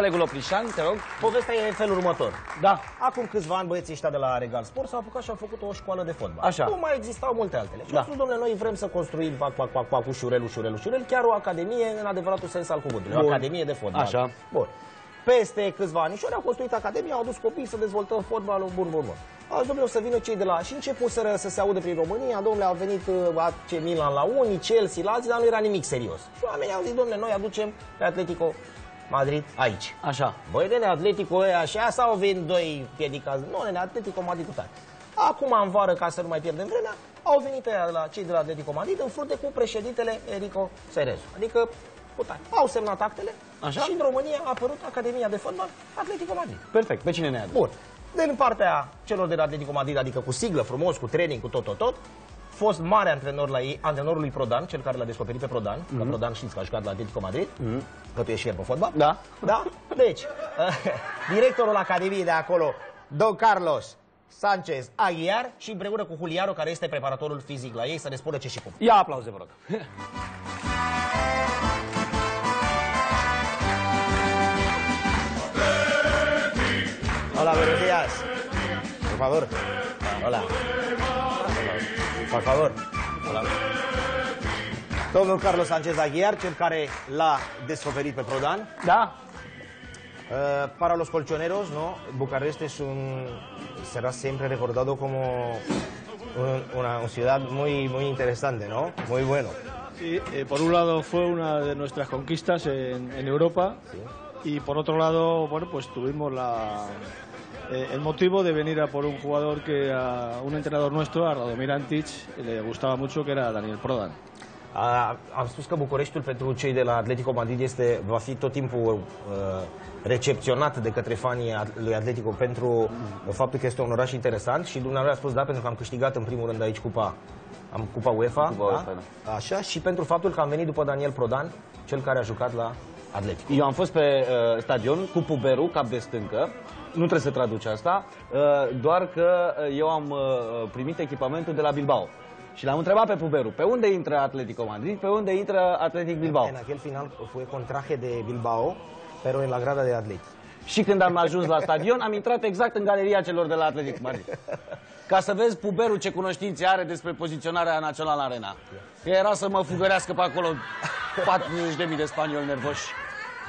Colegul Oprișan, te rog. Povestea e în felul următor. Da. Acum câțiva ani băieții ăștia de la Regal Sport s-au apucat și au făcut o școală de fotbal. Așa. Nu mai existau multe altele. Și Da. au spus, domnule, noi vrem să construim ușurel, chiar o academie în adevăratul sens al cuvântului. O academie de fotbal. Așa. Bun. Peste câțiva anișori au construit academia, au adus copii să dezvoltăm fotbalul, bun. Azi, domnule, o să vină cei de la... Și începuseră să se audă prin România, domnule, au venit AC Milan la unii, Chelsea la alții, dar nu era nimic serios. Și oamenii au zis, domnule, noi aducem pe Atletico Madrid aici. Așa. Băi, nene, Atletico ăia așa sau vin doi piedicați? Nu, nene, Atletico Madrid cu tare. Acum, în vară, ca să nu mai pierdem vremea, au venit cei de la Atletico Madrid în frunte cu președintele Enrico Cerezo. Adică, putai, au semnat actele. Așa? Și în România a apărut Academia de Fotbal Atletico Madrid. Perfect. Pe cine ne adus? Bun. Din partea celor de la Atletico Madrid, adică cu siglă, frumos, cu training, cu tot, fost mare antrenor la ei, antrenorul lui Prodan, cel care l-a descoperit pe Prodan, că Prodan știți că a jucat la Atletico Madrid, că tu ești și el pe fotbal. Da. Da? Deci, directorul Academiei de acolo, Don Carlos Sanchez Aguiar, și împreună cu Juliaro, care este preparatorul fizic la ei, să ne spună ce și cum. Ia aplauze, vă rog. Hola, buenos días. Por favor. Hola. Por favor. Hola. Domnul Carlos Sanchez Aguiar, cel care l-a descoperit pe Prodan. Da. Para los colchoneros, ¿no? Bucarest será siempre recordado como una ciudad muy interesante, ¿no? Muy bueno. Sí, por un lado fue una de nuestras conquistas en Europa, sí. Y por otro lado, bueno, pues tuvimos el motivo de venir a por un jugador que a un entrenador nuestro, a Radomir Antic, le gustaba mucho, que era Daniel Prodan. Am spus că Bucureștiul pentru cei de la Atletico Madrid va fi tot timpul recepționat de către fanii lui Atletico pentru faptul că este un oraș interesant și dumneavoastră a spus da, pentru că am câștigat în primul rând aici Cupa UEFA, da? Așa, și pentru faptul că am venit după Daniel Prodan, cel care a jucat la Atletico. Eu am fost pe stadion cu Puberu, cap de stâncă. Nu trebuie să traduci asta, doar că eu am primit echipamentul de la Bilbao. Și l-am întrebat pe Puberu, pe unde intră Atletico Madrid, pe unde intră Athletic Bilbao? En aquel final fue con traje de Bilbao, pero en la grada de Atleti. Și când am ajuns la stadion, am intrat exact în galeria celor de la Atletico Madrid. Ca să vezi Puberu ce cunoștințe are despre poziționarea Națională Arena. Că era să mă fugărească pe acolo 40.000 de spanioli nervoși.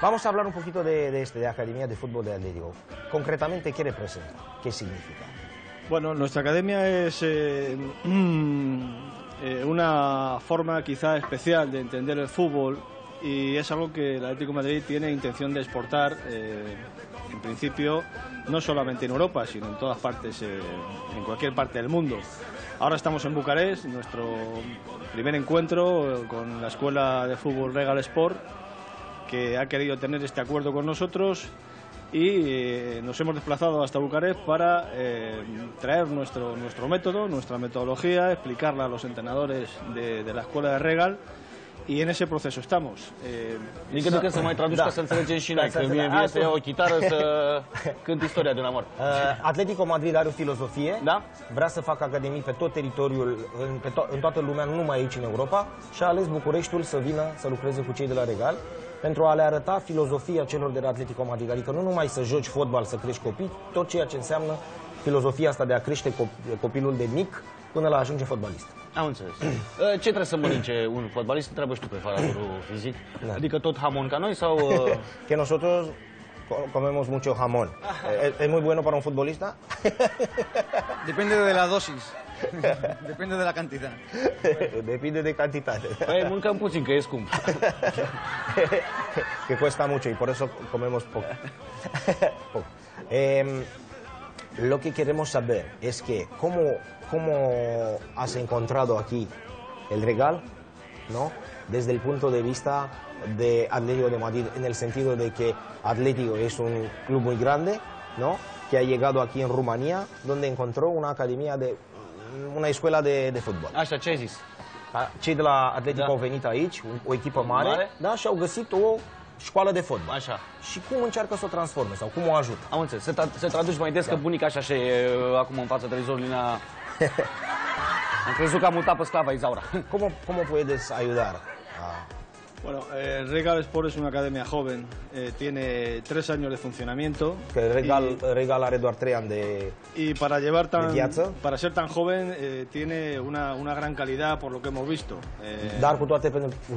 Vamos a hablar un poquito de Academia de Fútbol de Atlético. Concretamente, ¿qué representa? ¿Qué significa? Bueno, nuestra academia es una forma quizá especial de entender el fútbol y es algo que el Atlético de Madrid tiene intención de exportar, en principio, no solamente en Europa, sino en todas partes, en cualquier parte del mundo. Ahora estamos en Bucarest, nuestro primer encuentro con la Escuela de Fútbol Regal Sport, que ha querido tener este acuerdo con nosotros y nos hemos desplazado hasta Bucarest para traer nuestro método, nuestra metodología, explicarla a los entrenadores de la Escuela de Regal y en ese proceso estamos. Adică nu că să mai traduci ca să înțelegem și noi, că mie vine să iau o chitară să cânt istoria de un amor. Atletico Madrid are o filozofie, da? Vrea să facă academii pe tot teritoriul, în toată lumea, nu numai aici în Europa, și a ales Bucureștiul să vină să lucreze cu cei de la Regal pentru a le arăta filozofia celor de la Atletico Madrid. Adică nu numai să joci fotbal, să crești copii, tot ceea ce înseamnă filozofia asta de a crește copilul de mic până la ajunge fotbalist. Am înțeles. Ce trebuie să mănânce un fotbalist? Întreabă și tu pe preparatorul fizic. Da. Adică tot hamon ca noi sau... Que nosotros comemos mucho jamón. ¿Es muy bueno para un futbolista? Depende de la dosis. Depinde de la cantidad. Depinde de cantitate. Păi mâncăm puțin, că e scump. Que cuesta mucho y por eso comemos poco. Lo que queremos saber es que cómo has encontrado aquí el Regal, ¿no? Desde el punto de vista de Atlético de Madrid, en el sentido de que Atlético es un club muy grande, ¿no? Que ha llegado aquí en Rumanía, donde encontró una escuela de fútbol. Așa, ce ai zis? Cei de la Atletico au venit aici, o echipă mare, da, și au găsit o școală de fotbal. Așa. Și cum încearcă să o transforme sau cum o ajută? Am înțeles. Se traduci mai des, că bunica așa și acum în fața televizorului am crezut că am mutat pe sclava Izaura. ¿Cómo puedes ayudar Bueno, Regal Sport es una academia joven, tiene 3 años de funcionamiento. Că Regal are doar 3 ani de... Y para para ser tan joven tiene una gran calidad por lo que hemos visto. Dar cu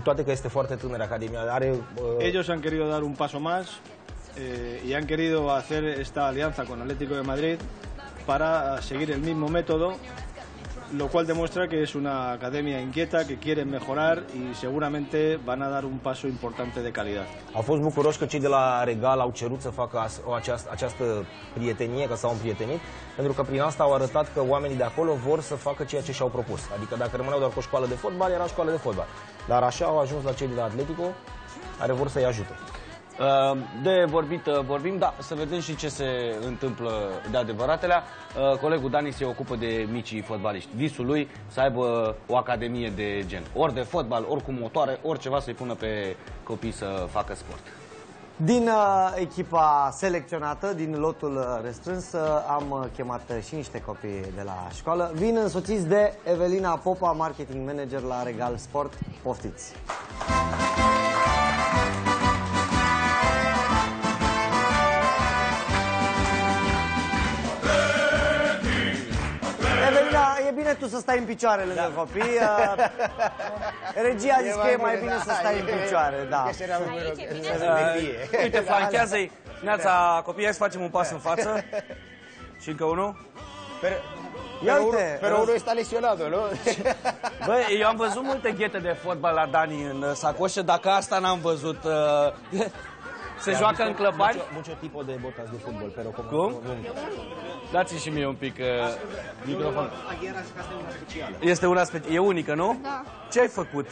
toate că este foarte tânără academia, are... Ellos han querido dar un paso más y han querido hacer esta alianza con Atlético de Madrid para seguir el mismo método, lo cual demuestra que es una academia inquieta, que quieren mejorar y seguramente van a dar un paso importante de calidad. Au fost bucuroși că cei de la Regal au cerut să facă această prietenie, că s-au împrietenit, pentru că prin asta au arătat că oamenii de acolo vor să facă ceea ce și-au propus. Adică dacă rămâneau doar cu o școală de fotbal, era școală de fotbal. Dar așa au ajuns la cei de la Atletico, care vor să-i ajute. De vorbit vorbim, da, să vedem și ce se întâmplă de adevăratelea. Colegul Dani se ocupă de micii fotbaliști. Visul lui să aibă o academie de gen. Ori de fotbal, ori cu motoare, ori ceva să-i pună pe copii să facă sport. Din echipa selecționată, din lotul restrâns, am chemat și niște copii de la școală. Vin însoțiți de Evelina Popa, marketing manager la Regal Sport. Poftiți! Evelina, e bine tu să stai în picioare lângă copii. Regia a zis că e mai bine să stai în picioare, da. Uite, flanchează-i. Neața, copii, hai să facem un pas în față. Și încă unul. Pero uno está lesionado, ¿no? Băi, eu am văzut multe ghete de fotbal la Dani în sacoșă, dacă asta n-am văzut. Se joacă în clăpari? Mucho tipo de botas de fútbol, pero como... Cum? Dați-mi și mie un pic microfon. Este una specială. E unică, nu? Da. Ce ai făcut?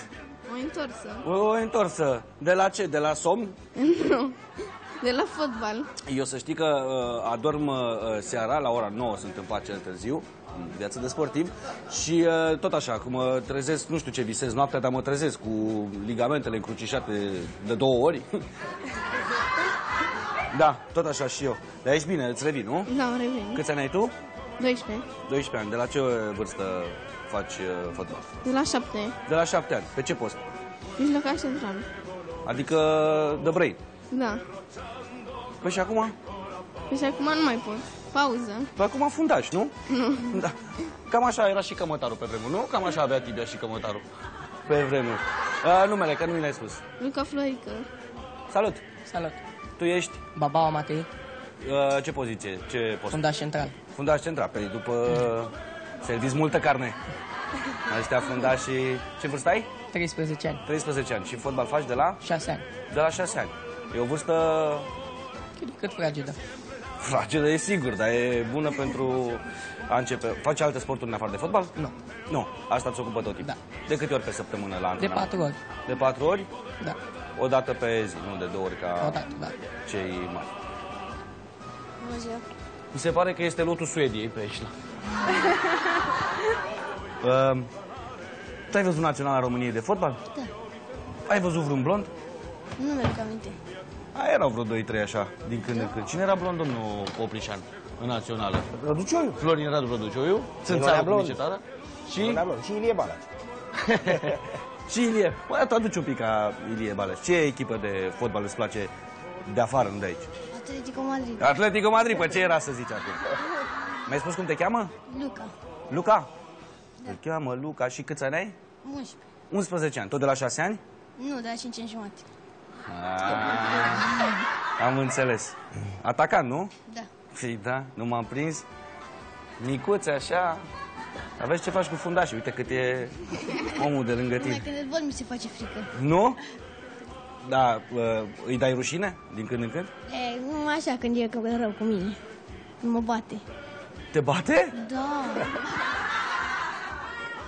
O întorsă. O întorsă. De la ce? De la somn? Nu. De la fotbal. Eu să știi că adorm seara, la ora 9 sunt în pat cel târziu, în viață de sportiv, și tot așa, cum mă trezesc, nu știu ce visez noaptea, dar mă trezesc cu ligamentele încrucișate de 2 ori. Da, tot așa și eu. Dar ești bine, îți revii, nu? Da, îmi revin. Câți ani ai tu? 12. 12 ani. De la ce vârstă faci fotbal? De la 7. De la 7 ani. Pe ce post? Mijlocaș central. Adică de brain. Da. Păi și acum? Păi și acum nu mai pot. Pauză. Păi acum fundaș, nu? Nu. Da. Cam așa era și Cămătarul pe vremuri, nu? Cam așa avea Tibia și Cămătarul. Pe vremuri. Numele, că nu mi l-ai spus. Luca Florică. Salut! Salut! Tu ești? Babao Matei, Ce poziție? Ce post? fundaș central. Fundaș central. Păi după serviți multă carne. Ăștia fundașii... Ce vârstă ai? 13 ani. 13 ani. Și fotbal faci de la? 6 ani. De la 6 ani. E o vârstă... Cât fragedă. Fragedă e sigur, dar e bună pentru a începe. Faci alte sporturi în afară de fotbal? Nu. Nu. Asta îți ocupă tot timpul? Da. De câte ori pe săptămână la De antrenament? 4 ori. De 4 ori? Da. O dată pe zi, nu de 2 ori ca O dată, da. cei mari. Bună ziua. Mi se pare că este lotul Suediei pe aici. Tu ai văzut Naționala României de fotbal? Da. Ai văzut vreun blond? Nu mi-aduc aminte. Erau vreo 2-3 așa, din când în când. Cine era blond, domnul Oprișan, în națională? Răducioiu. Florin Radu Răducioiu, Țânțarul cu blond. Micetară. Și Și Ilie Balaș. Și Ilie. Bă, tu aduci un pic ca Ilie Baleș. Ce echipă de fotbal îți place de afară, nu de aici? Atletico Madrid. Atletico Madrid, pe ce era să zici acum? Mi-ai spus cum te cheamă? Luca. Luca? Te cheamă Luca și câți ani ai? 11. 11 ani. Tot de la 6 ani? Nu, de la 5 ani jumate. Am înțeles. Atacant, nu? Da. Păi da, nu m-am prins. Micuțe, așa. Aveți ce faci cu fundașii? Uite cât e omul de lângă Mai tine. când îl văd mi se face frică. Nu? Da, îi dai rușine din când în când? E, nu așa când e rău cu mine. Mă bate. Te bate? Da.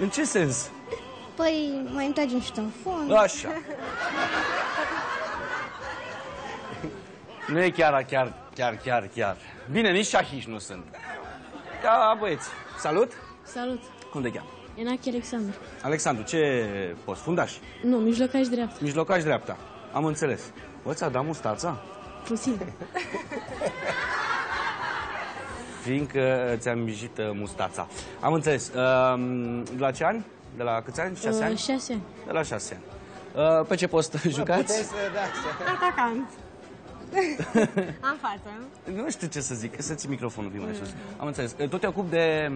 În ce sens? Păi mai îmi trage un șut în fund. Așa. Nu e chiar. Bine, nici șahiși nu sunt. Ca băieți. Salut! Salut! Cum te cheamă? Enache Alexandru. Alexandru, ce post? Fundaș? Nu, mijlocaș dreapta. Mijlocaș dreapta. Am înțeles. Bă, ți-a dat mustața? Puțin. Fiindcă ți-am mijit mustața. Am înțeles. De la ce ani? De la câți ani? 6 ani? 6 ani. De la 6 ani. Pe ce post jucați? Atacant. Am față. Nu știu ce să zic, să ții microfonul mai sus. Am înțeles. Tu te ocupi de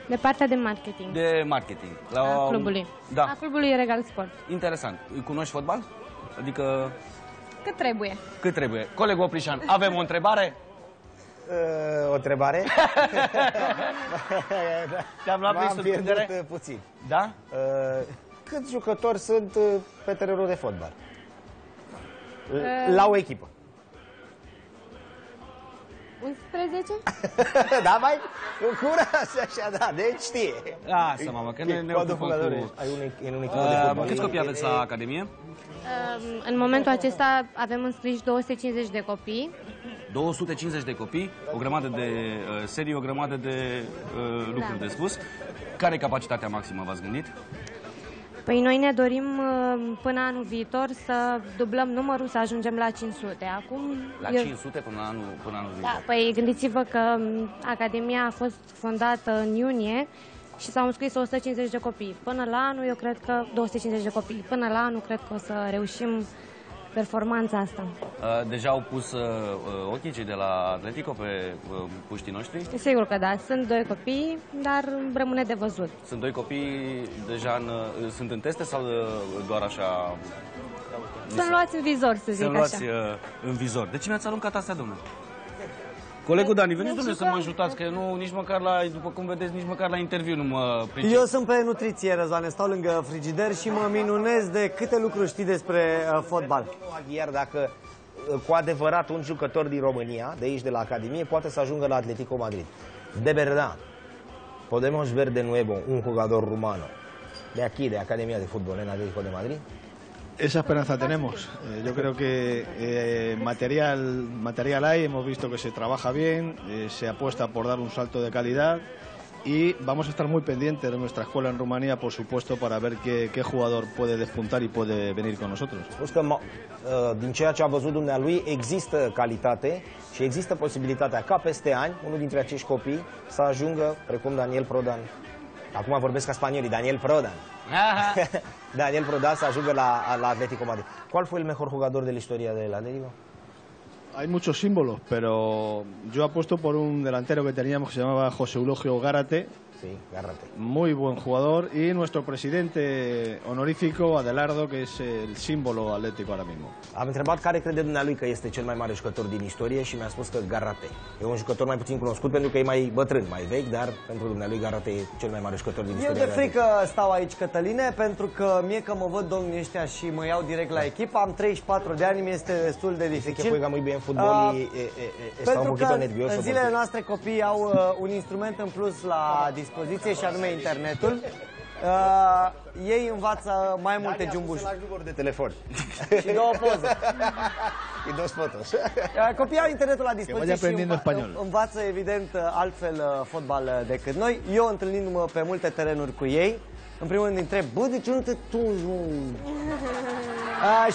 De partea de marketing. de marketing. A clubului. Da. A clubului Regal Sport. Interesant. Cunoști fotbal? Adică Cât trebuie. cât trebuie? Colegul Oprișan, avem o întrebare? O întrebare? Te-am luat prin surprindere? pierdut puțin. Da? Câți jucători sunt pe terenul de fotbal? La o echipă. 11? Da, mai curaj așa, da, deci știe. Lasă, mamă, că ne ocupăm cu... Ai un echipă de fotbal. Câți copii aveți la Academie? În momentul acesta avem înscriși 250 de copii. 250 de copii, o grămadă de serii, o grămadă de lucruri de spus. Care e capacitatea maximă, v-ați gândit? Păi noi ne dorim până anul viitor să dublăm numărul, să ajungem la 500. Acum, La 500 până anul viitor. Da, păi gândiți-vă că Academia a fost fondată în iunie și s-au înscris 150 de copii. Până la anul, eu cred că 250 de copii. Până la anul, cred că o să reușim performanța asta. Deja au pus ochii cei de la Atletico pe puștii noștri? Sigur că da, sunt 2 copii, dar rămâne de văzut. Sunt 2 copii deja sunt în teste sau doar așa? Sunt luați în vizor, să zic Sunt așa. luați în vizor. De ce mi-ați aruncat astea, domnule? Colegul Dani, veniți, domnule, să mă ajutați, că nu, nici măcar la, după cum vedeți, nici măcar la interviu nu mă pricep. Eu sunt pe nutriție, Răzvane, stau lângă frigider și mă minunez de câte lucruri știi despre fotbal. Iar dacă cu adevărat un jucător din România, de aici de la Academie, poate să ajungă la Atletico Madrid. De verdad, podemos ver de nuevo un jugador rumano de aquí, de Academia de Fútbol en Atlético de Madrid. Esa esperanza tenemos. Yo creo que material hay, hemos visto que se trabaja bien, se apuesta por dar un salto de calidad y vamos a estar muy pendientes de nuestra escuela en Rumanía, por supuesto, para ver qué jugador puede despuntar y puede venir con nosotros. Spus că din ceea ce a văzut dumnealui există calitate și există posibilitatea ca peste ani unul dintre acești copii să ajungă precum Daniel Prodan. Acum vorbesc ca spaniolii, Daniel Prodan. Daniel Prodan să ajungă la Atlético Madrid. ¿Cuál fue el mejor jugador de la historia del Atlético? Hay muchos símbolos, pero yo apuesto por un delantero que teníamos que se llamaba José Eulogio Gárate. Sí, Gárate. Muy buen jugador. Y nuestro presidente honorífico, Adelardo, que es el símbolo atlético ahora mismo. Am întrebat care crede dumnealui că este cel mai mare jucător din istorie și mi-a spus că Gárate. E un jucător mai puțin cunoscut pentru că e mai bătrân, mai vechi, dar pentru dumnealui Gárate e cel mai mare jucător din istorie. Eu de frică stau aici, Cătăline, pentru că mie că mă văd domnii ăștia și mă iau direct la echipă. Am 34 de ani, mi este destul de dificil. Que juega muy bien fútbol y está un poquito nervioso. În zilele noastre copiii au un instrument în plus la dispoziție și anume internetul. Ei învață mai multe jumbușuri. Număr de telefon. Și 2 poze. Și 2 fotos. Copiii au internetul la dispoziție și învață evident altfel fotbal decât noi. Eu întâlnindu-mă pe multe terenuri cu ei, în primul rând întreb, bă, de ce nu te tungi?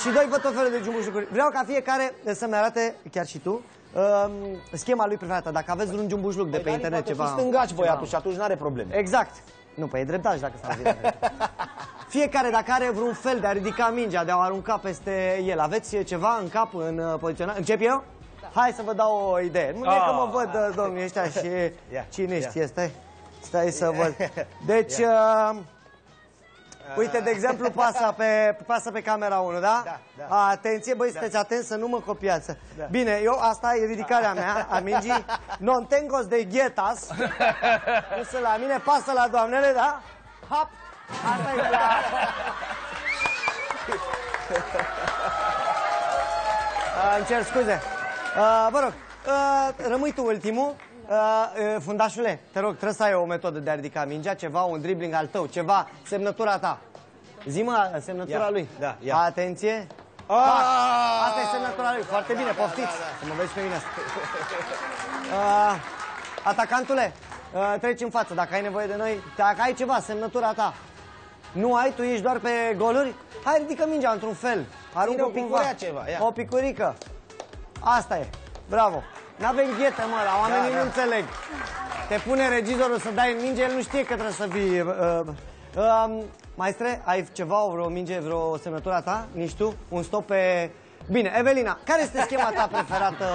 Și 2 văd tot felul de jumbușuri. Vreau ca fiecare să-mi arate, chiar și tu, schema lui preferată. Dacă aveți vreun jumbușluc de pe internet, ceva... stângaci băiatul și atunci n-are probleme. Exact. Nu, păi e dreptaș dacă s-a văzut. Fiecare, dacă are vreun fel de a ridica mingea, de a o arunca peste el, aveți ceva în cap, în poziționare? Încep eu? Da. Hai să vă dau o idee. Nu e că mă văd domnii ăștia și cine știe, stai să văd. Deci, uite, de exemplu, pasă pe camera 1, da? Da. Atenție, băi, sunteți atenți să nu mă copiați. Da. Bine, eu, asta e ridicarea mea a mingii. Non tengos de ghetas. Pusă la mine, pasă la doamnele, da? Hop! Asta e la... Îmi cer scuze. Vă rog, rămâi tu ultimul. Fundașule, te rog, trebuie să ai o metodă de a ridica mingea, ceva, un dribbling al tău, ceva, semnătura ta. Zi-mă semnătura lui. Da, atenție. Asta e semnătura lui, foarte bine, poftiți. Să mă vezi pe mine. Atacantule, treci în față, dacă ai nevoie de noi, dacă ai ceva, semnătura ta. Nu ai, tu ești doar pe goluri? Hai, ridică mingea într-un fel. Aruncă cumva. Ceva, o picurică. Asta e, bravo. N-avem ghete, mă, la oamenii nu înțeleg. Te pune regizorul să dai în minge, el nu știe că trebuie să vii. Maestre, ai ceva, vreo minge, vreo semnătura ta? Nici tu? Un stop pe... Bine, Evelina, care este schema ta preferată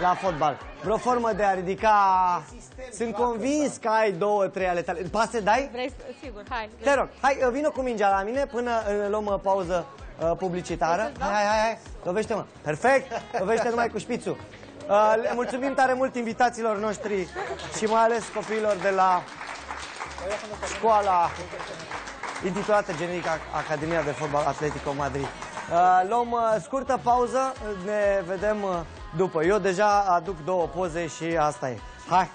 la fotbal? Vreo formă de a ridica... Sunt convins că ai 2-3 ale tale. Pase dai? Vrei, sigur, hai. Te rog, hai, vină cu mingea la mine până luăm pauză publicitară. Hai, lovește-mă. Perfect, lovește numai cu șpițul. Le mulțumim tare mult invitațiilor noștri și mai ales copiilor de la școala intitulată generic Academia de Fotbal Atletico Madrid. Luăm scurtă pauză, ne vedem după. Eu deja aduc 2 poze și asta e. Hai!